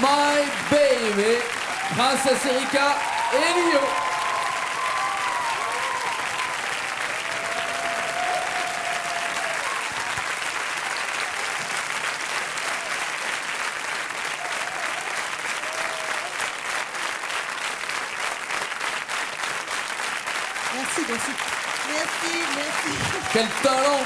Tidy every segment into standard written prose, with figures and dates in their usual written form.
My Baby, Princesse Erika et Lio. Merci. Quel talent!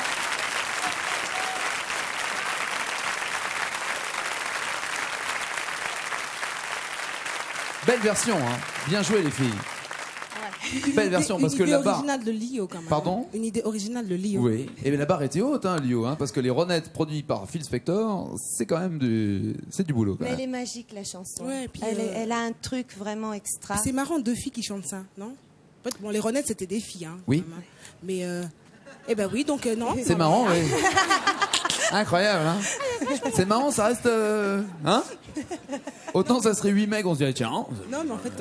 Belle version, hein. Bien joué les filles. Belle version parce que la barre. Une idée originale de Lio quand même. Pardon? Une idée originale de Lio. Oui. Et la barre était haute, hein, Lio, hein, parce que les Ronettes produits par Phil Spector, c'est quand même du boulot. Quand Mais même. elle est magique la chanson. Ouais, puis, elle a un truc vraiment extra. C'est marrant, 2 filles qui chantent ça, non? En fait, bon, les Ronettes c'était des filles, hein. Oui. Quand même, hein. Mais eh ben oui, donc non. C'est marrant, oui. Incroyable, hein. C'est marrant, ça reste, hein. Autant ça serait 8 mecs, on se dirait tiens. Non, mais en fait,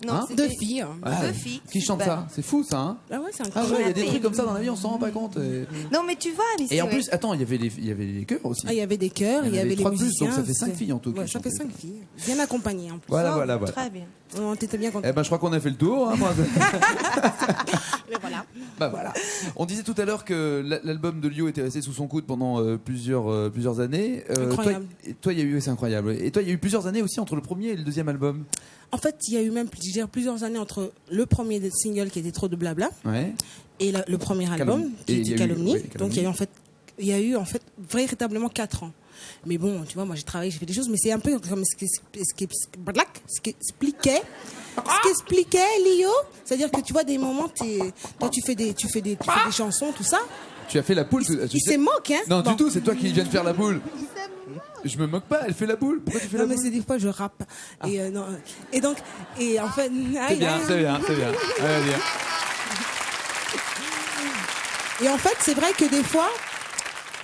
Non, Hein? c'était 2 filles. Hein. Ouais. deux filles. Qui chantent Super. ça? C'est fou, ça, hein. Ah ouais, c'est Ah incroyable. ouais, il y a des trucs comme ça dans la vie, on s'en rend pas compte. Non, mais tu vois, mais Et en c'est- plus, attends, il y avait les chœurs aussi. Ah, il y avait des chœurs, il y avait les 3 de plus, musiciens. donc ça fait 5 c'était- filles en tout. Ouais, qui ça fait chantaient. 5 filles. Bien accompagnées en plus. Voilà. Très bien. On t'était bien content. Eh ben, je crois qu'on a fait le tour. Hein, moi. Mais voilà. Bah voilà. On disait tout à l'heure que l'album de Lio était resté sous son coude pendant plusieurs années. Incroyable. Toi, il y a eu, c'est incroyable. Et toi, il y a eu plusieurs années aussi entre le premier et le deuxième album. En fait, il y a eu même plusieurs années entre le premier single qui était Trop de blabla Ouais. et le premier album Et qui il y a était eu- Calomnie. oui, Calomnie. Donc il y a eu en fait véritablement 4 ans. Mais bon, tu vois, moi j'ai travaillé, j'ai fait des choses, mais c'est un peu comme ce qu'expliquait Lio. C'est-à-dire que tu vois des moments, toi tu fais des chansons, tout ça. Tu as fait la poule. Il se moque, hein. Non, Bon. du tout. C'est toi qui viens de faire la poule. Je me moque pas. Elle fait la poule. Pourquoi tu fais Non la mais poule? c'est des fois je rappe non, et donc et en fait C'est bien. Allez, vas-y. Et en fait, c'est vrai que des fois,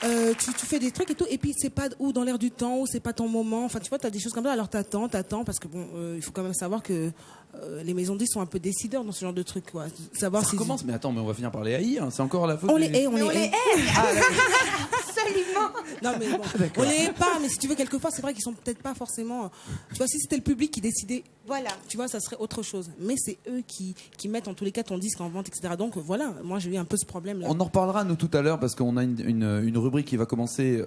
tu fais des trucs et tout, et puis c'est pas ou dans l'air du temps, ou c'est pas ton moment. Enfin, tu vois, t'as des choses comme ça, alors t'attends, parce que bon, il faut quand même savoir que les maisons de disques sont un peu décideurs dans ce genre de trucs, quoi. Savoir Ça si recommence, mais attends, mais on va finir par les haïr. C'est encore la faute. on les des- hait, on les hait. Absolument. Non mais bon, on les hait pas, mais si tu veux, quelquefois, c'est vrai qu'ils sont peut-être pas forcément. Tu vois, si c'était le public qui décidait. Voilà. Tu vois, ça serait autre chose. Mais c'est eux qui mettent en tous les cas ton disque en vente, etc. Donc voilà, moi j'ai eu un peu ce problème-là. On en reparlera nous tout à l'heure parce qu'on a une rubrique qui va commencer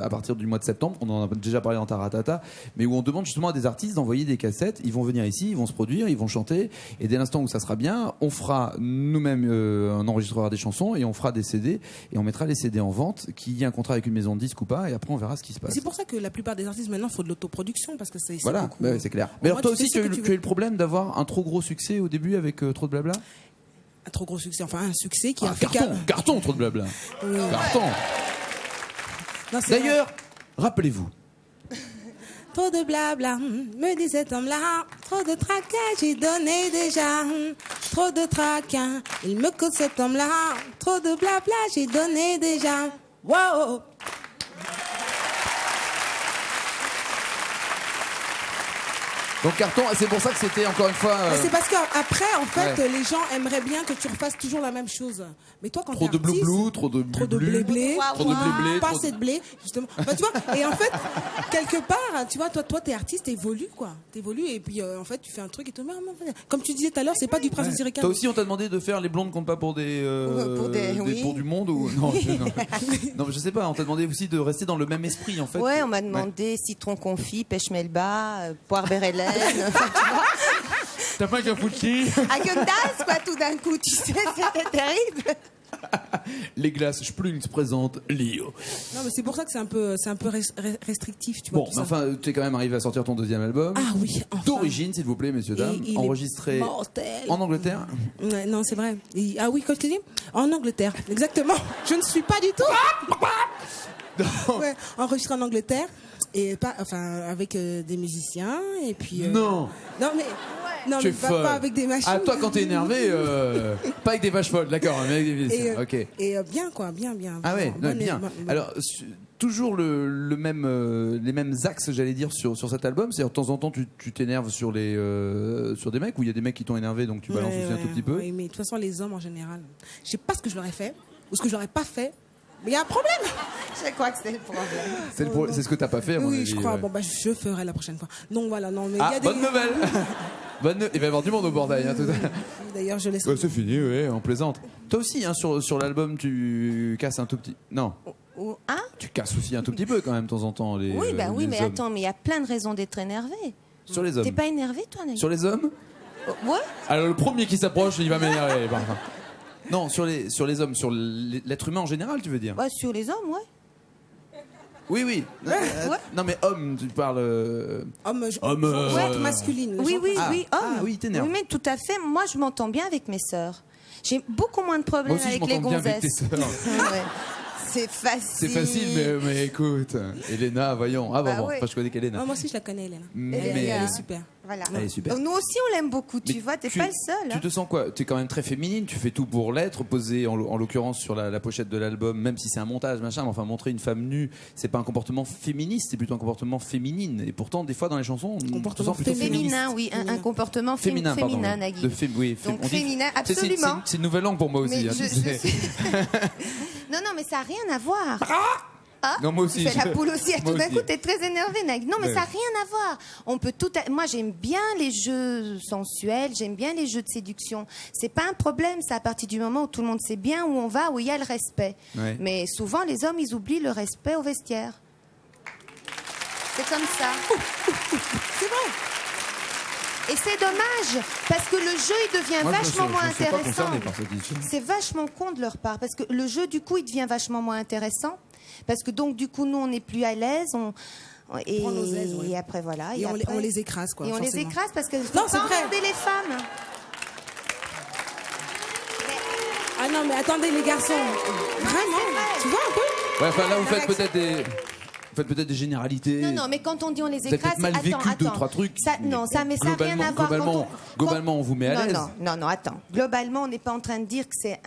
à partir du mois de septembre. On en a déjà parlé dans Taratata, mais où on demande justement à des artistes d'envoyer des cassettes. Ils vont venir ici, ils vont se produire, ils vont chanter, et dès l'instant où ça sera bien, on fera nous-mêmes, on enregistrera des chansons et on fera des CD et on mettra les CD en vente. Qu'il y ait un contrat avec une maison de disques ou pas, et après on verra ce qui se passe. C'est pour ça que la plupart des artistes maintenant font de l'autoproduction parce que c'est Voilà, beaucoup. bah ouais, c'est clair. Mais alors Moi, toi tu fais aussi, ce que tu tu as eu le problème d'avoir un trop gros succès au début avec trop de blabla. Un trop gros succès, enfin un succès qui a fait Carton, trop de blabla. Carton. Non, c'est vrai. D'ailleurs, rappelez-vous. Trop de blabla, me dit cet homme-là. Trop de tracas, j'ai donné déjà. Trop de tracas, il me coûte cet homme-là. Trop de blabla, j'ai donné déjà. Wow. Donc carton, c'est pour ça que c'était encore une fois. Mais c'est parce qu'après, en fait, Ouais. les gens aimeraient bien que tu refasses toujours la même chose. Mais toi, quand Trop t'es de artiste, blou-blou, trop de blé-blé, trop de blé-blé, pas trop assez de blé, justement. Enfin, tu vois, et en fait, quelque part, tu vois, toi, t'es artiste, t'évolues, quoi. T'évolues, et puis, en fait, tu fais un truc et tout. Comme tu disais tout à l'heure, c'est pas du Princesse Erika. Toi aussi, on t'a demandé de faire les blondes comptent pas pour pour du monde ou non, non, mais je sais pas. On t'a demandé aussi de rester dans le même esprit en fait. Ouais, on m'a demandé citron confit, pêche melba, poire bérélène. Enfin, tu vois, T'as pas qu'un foutu. Häagen-Dazs, quoi, tout d'un coup, tu sais, c'était terrible. Les glaces Splunks présentent Lio. Non, mais c'est pour ça que c'est un peu restrictif, tu vois. Bon, tout mais ça. enfin, tu es quand même arrivé à sortir ton deuxième album. Ah oui, enfin. D'origine, s'il vous plaît, messieurs, dames. Et il est Enregistré mortel. en Angleterre. Ouais, non, c'est vrai. Ah oui, quand je t'ai dit en Angleterre, exactement. Je ne suis pas du tout. Ouais, enregistré en Angleterre et pas, enfin, avec des musiciens et puis. Non. Non mais. Non, Tu mais es pas, folle. pas avec des machines. Ah, toi, quand t'es énervé, pas avec des vaches folles, d'accord, mais avec des musiciens. Ok. Et bien quoi, bien. Ah ouais, non, Bonne- bien. bonne- Alors, toujours le même, les mêmes axes, j'allais dire, sur cet album. C'est-à-dire, de temps en temps, tu t'énerves sur des mecs, où il y a des mecs qui t'ont énervé, donc tu balances aussi un tout petit peu. Oui, mais de toute façon, les hommes en général, je sais pas ce que je leur ai fait ou ce que je leur ai pas fait, Mais il y a un problème. Je crois que c'est le problème. C'est ce que t'as pas fait, à mon Oui, avis. je crois. ouais. Bon, bah, je ferai la prochaine fois. Donc voilà, non, mais il y Ah, a des... bonne nouvelle. Il va y avoir du monde au bordel. Hein, tout à... D'ailleurs, je laisse... Ouais, c'est fini, ouais, on plaisante. Toi aussi, hein, sur l'album, tu casses un tout petit... Non, Hein? tu casses aussi un tout petit peu quand même, de temps en temps. Les, Oui, bah oui, les mais hommes. attends, mais il y a plein de raisons d'être énervé. Sur les hommes. T'es pas énervé, toi, Nagui? Sur les hommes Ouais. Alors, le premier qui s'approche, il va m'énerver. par contre. Non, sur les hommes, sur l'être humain en général, tu veux dire? Ouais, sur les hommes, ouais. Oui, oui. Ouais. Non, mais homme, tu parles... Homme, Ouais. masculine. Oui, oui, Ah. oui, homme. Ah, oui, t'énerve. Oui, mais tout à fait. Moi, je m'entends bien avec mes sœurs. J'ai beaucoup moins de Moi problèmes aussi, je avec les m'entends bien avec tes gonzesses. sœurs. Ouais. C'est facile. C'est facile, mais écoute, Elena, voyons. Ah, Bah bon, ouais. enfin, je connais qu'Elena. Moi aussi, je la connais, Hélène. Mais- Elle est super. Voilà. Elle est super. Nous aussi, on l'aime beaucoup, tu Mais vois. T'es pas le seul. Tu hein. te sens quoi? Tu es quand même très féminine, tu fais tout pour l'être, posé en l'occurrence sur la pochette de l'album, même si c'est un montage, machin, mais enfin montrer une femme nue, c'est pas un comportement féministe, c'est plutôt un comportement féminine. Et pourtant, des fois dans les chansons, on Comportement te sent plutôt féministe. Féminin, oui, un comportement Féminin, pardon. féminin, oui. Nagui. Oui, Donc on dit- féminin, Tu sais, absolument. C'est une nouvelle langue pour moi aussi. Mais hein, je tu sais. suis- Non, non, mais ça n'a rien à voir. Ah, Non, moi aussi, tu fais la je- poule aussi. moi Tout d'un aussi. coup, t'es très énervé, Nagui. Non, mais Ouais. ça n'a rien à voir. On peut tout. Moi, j'aime bien les jeux sensuels. J'aime bien les jeux de séduction. C'est pas un problème. C'est à partir du moment où tout le monde sait bien où on va, où il y a le respect. Ouais. Mais souvent, les hommes, ils oublient le respect au vestiaire. C'est comme ça. C'est vrai. Et c'est dommage, parce que le jeu, il devient Moi, vachement moins je ne suis pas intéressant. concerné par cette issue. C'est vachement con de leur part, parce que le jeu, du coup, il devient vachement moins intéressant. Parce que donc, du coup, nous, on n'est plus à l'aise. Et, prend nos aises, ouais. et après, voilà. Et après- on les écrase, quoi. Et on les forcément. écrase parce que Non, faut c'est pas vrai. emmerder les femmes. Ah non, mais attendez, les garçons. Vraiment, tu vois un peu? Ouais, enfin là, vous faites Avec- peut-être des généralités. Non, non, mais quand on dit on les Vous avez écrase, peut-être mal vécu attends, deux, attends. trois trucs. Ça, non, ça, mais ça n'a rien à voir. Globalement, on vous met à l'aise. Non, attends. Globalement, on n'est pas en train de dire que c'est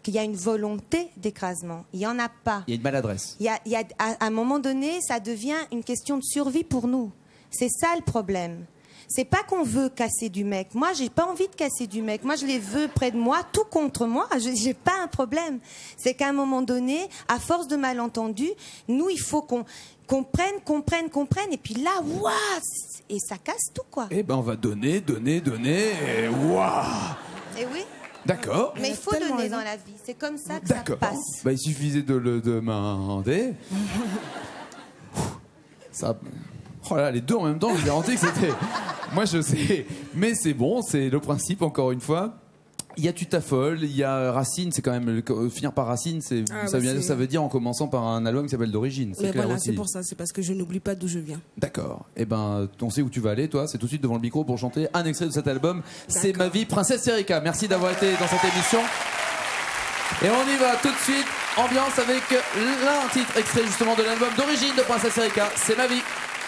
qu'il y a une volonté d'écrasement. Il n'y en a pas. Il y a une maladresse. Il y a, à un moment donné, ça devient une question de survie pour nous. C'est ça le problème. C'est pas qu'on veut casser du mec. Moi, j'ai pas envie de casser du mec. Moi, je les veux près de moi, tout contre moi. J'ai pas un problème. C'est qu'à un moment donné, à force de malentendus, nous, il faut qu'on comprenne. Et puis là, waouh, et ça casse tout, quoi. Eh ben, on va donner, et waouh. Et oui. D'accord. Mais il faut tellement donner raison. dans la vie. C'est comme ça que ça D'accord. passe. Bah, il suffisait de le demander. Ça. Oh là, les deux en même temps, je vous garantis que c'était. Moi, je sais. Mais c'est bon, c'est le principe, encore une fois. Il y a Tu t'affoles, il y a Racine, c'est quand même. Finir par Racine, Ah, ça, bah, c'est- ça veut dire en commençant par un album qui s'appelle D'origine. C'est Mais clair voilà, aussi. c'est pour ça. C'est parce que je n'oublie pas d'où je viens. D'accord. Eh ben, on sait où tu vas aller, toi. C'est tout de suite devant le micro pour chanter un extrait de cet album. C'est Ma vie, Princesse Erika. Merci d'avoir été dans cette émission. Et on y va tout de suite. Ambiance avec l'un titre extrait justement de l'album d'origine de Princesse Erika. C'est Ma vie.